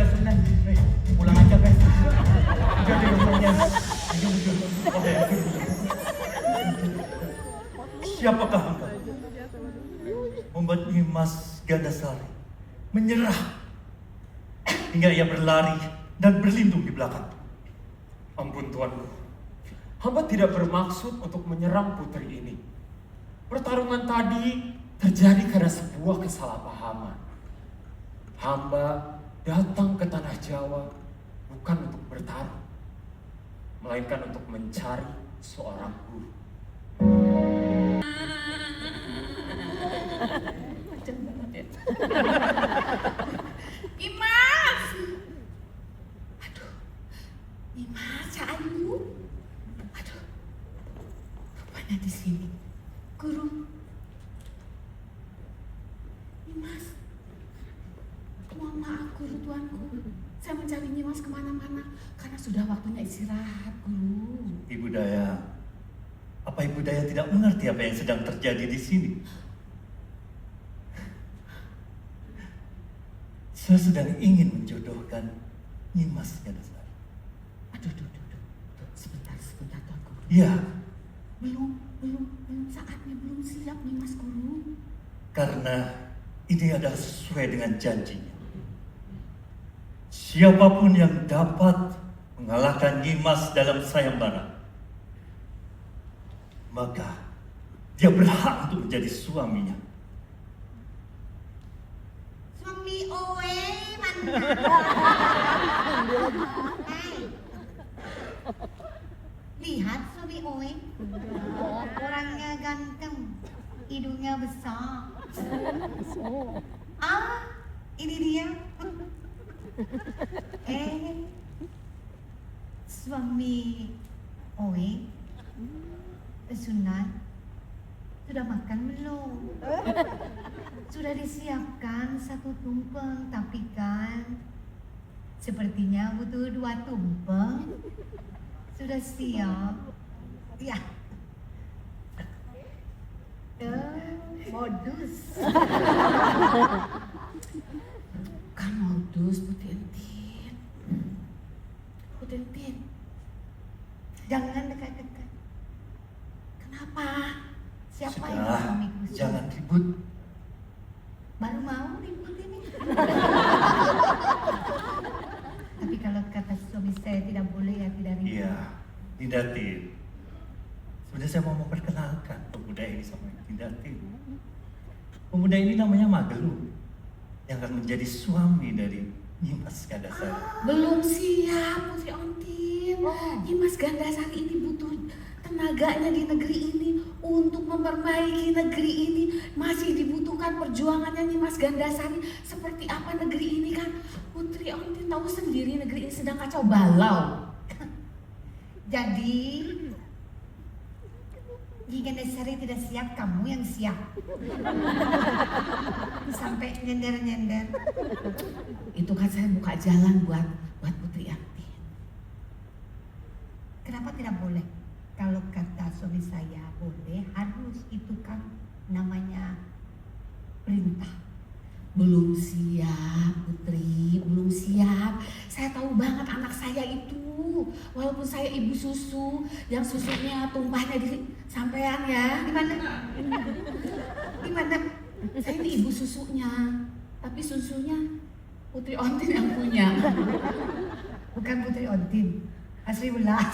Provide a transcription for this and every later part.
ada Sunan. Pulang aja guys. Jadi rumahnya. Siapakah engkau? Membuat Nimas Gandasari menyerah hingga ia berlari dan berlindung di belakang. Ampun tuanku, hamba tidak bermaksud untuk menyerang putri ini. Pertarungan tadi terjadi karena sebuah kesalahpahaman. Hamba datang ke tanah Jawa bukan untuk bertarung, melainkan untuk mencari seorang guru. Imas! Aduh, Imas, Ayu. Aduh, rupanya di sini. Guru. Imas, mohon maaf guru tuanku. Saya mencari Nimas kemana-mana karena sudah waktunya istirahat, guru. Ibu Daya, apa Ibu Daya tidak mengerti apa yang sedang terjadi di sini? Saya sedang ingin menjodohkan Nimas Gandasari. Aduh, sebentar tuanku. Ya, Belum saatnya, belum siap Nimas guru. karena ini adalah sesuai dengan janjinya. Siapapun yang dapat mengalahkan Nimas dalam sayembara, maka dia berhak untuk menjadi suaminya. Suami owe mantap. Lihat suami owe. Orangnya ganteng, hidungnya besar. Ah, ini dia. Suami owe, Sunan, sudah makan belum? Sudah disiapkan satu tumpeng, tapi kan sepertinya butuh 2 tumpeng. Sudah siap? Ya. Modus. Kan modus, Putri Entin. Putri Entin, jangan dekat-dekat. Kenapa? Siapa yang Sudah, suamiku? jangan ribut. Baru mau ribut ini. Tapi kalau kata suami saya tidak boleh ya, tidak ribut. Iya, Dindatin. Sebenarnya saya mau memperkenalkan pemuda ini sama Dindatin. Pemuda ini namanya Magelu, yang akan menjadi suami dari Nimas Gandasari. Belum siap, Putri Ontin. Nimas Gandasari ini butuh tenaganya di negeri ini untuk memperbaiki negeri ini. Masih dibutuhkan perjuangannya Nimas Gandasari. Seperti apa negeri ini kan? Putri Ontin tahu sendiri negeri ini sedang kacau balau. Jadi jika Gandasari tidak siap, kamu yang siap. Sampai nyender-nyender. Itu kan saya buka jalan buat Putri Ontin. Kenapa tidak boleh? Kalau kata suami saya boleh, harus, itu kan namanya perintah. Belum siap, Putri, belum siap. Saya tahu banget anak saya itu. Walaupun saya ibu susu, yang susunya tumpahnya di sampean ya. Di mana? Di mana? Saya ini ibu susunya, tapi susunya Putri Ontin yang punya. Bukan Putri Ontin, Asri Ulas.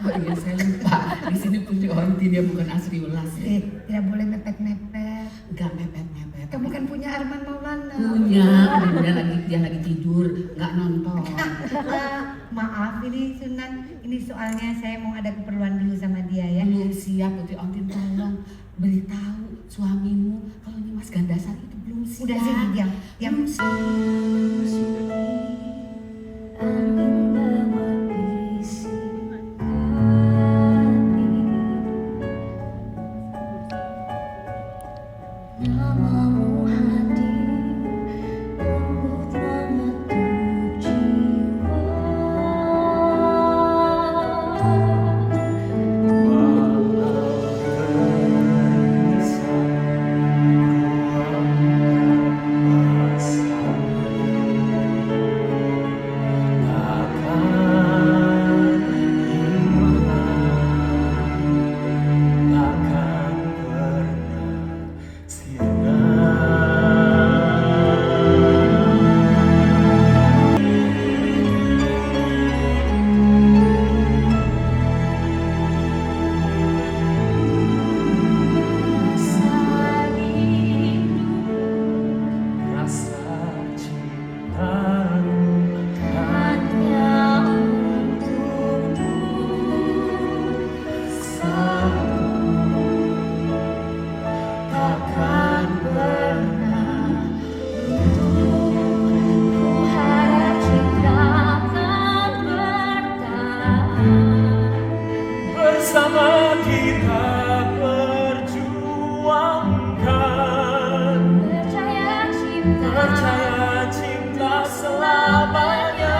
Oh iya, saya lupa. Di sini Putri Ontin, dia bukan Asri Ulas. Tidak boleh mepet-mepet. Enggak mepet-mepet. Kamu kan punya Arman Maulana. Punya, dia lagi tidur, nggak nonton. Maaf, ini Sunan, ini soalnya saya mau ada keperluan dulu sama dia ya. Belum siap, Putri Ontin, tolong beritahu suamimu kalau Nimas Gandasari itu belum siap. Udah sini, diam. Namamu hadir lembut mengetuk jiwa. Walau gelisah, ku percaya cinta selamanya.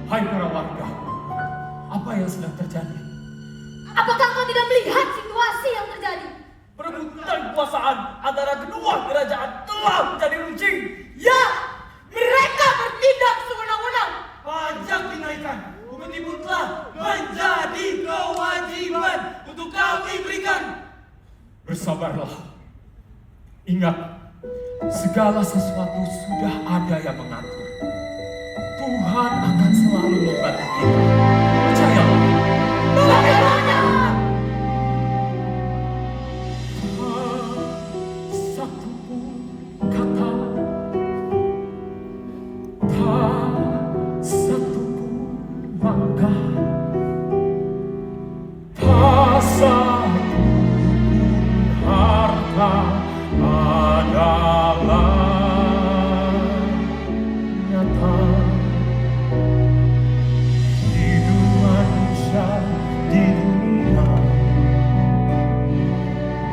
Hai para warga, apa yang sedang terjadi? Apakah kau tidak melihat situasi yang terjadi? Perebutan kekuasaan antara kedua kerajaan telah menjadi runcing. Ya, mereka bertindak sewenang-wenang. Pajak dinaikkan, timbul telah menjadi kewajiban untuk kami berikan. Bersabarlah. Ingat, segala sesuatu sudah ada yang mengatur. Tuhan akan selalu membantu kita. Percayalah. Bagaimana? Satu pun kata, tak satu pun langkah, tak satu pun harta adalah nyata. Hidup manusia di dunia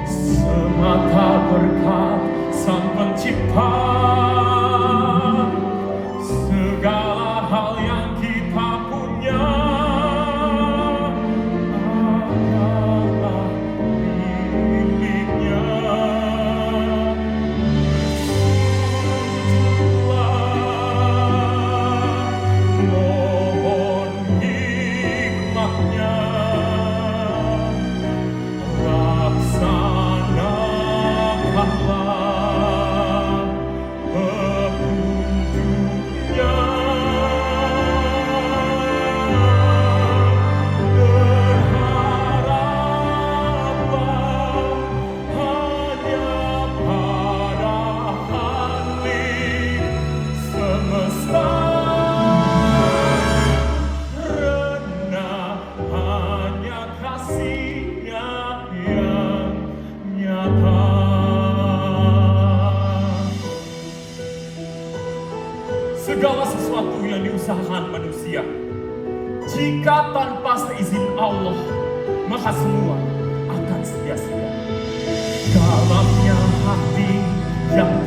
semata berkat Sang Pencipta. Segala hal yang kita punya adalah miliknya. Mohon hikmatnya, laksanakanlah petunjuknya. Berharaplah hanya pada Khalik semesta. Karena hanya kasih-Nya yang nyata. Segala sesuatu yang diusahakan manusia, jika tanpa seizin Allah, maka semua akan sia-sia. Dalamnya hati yang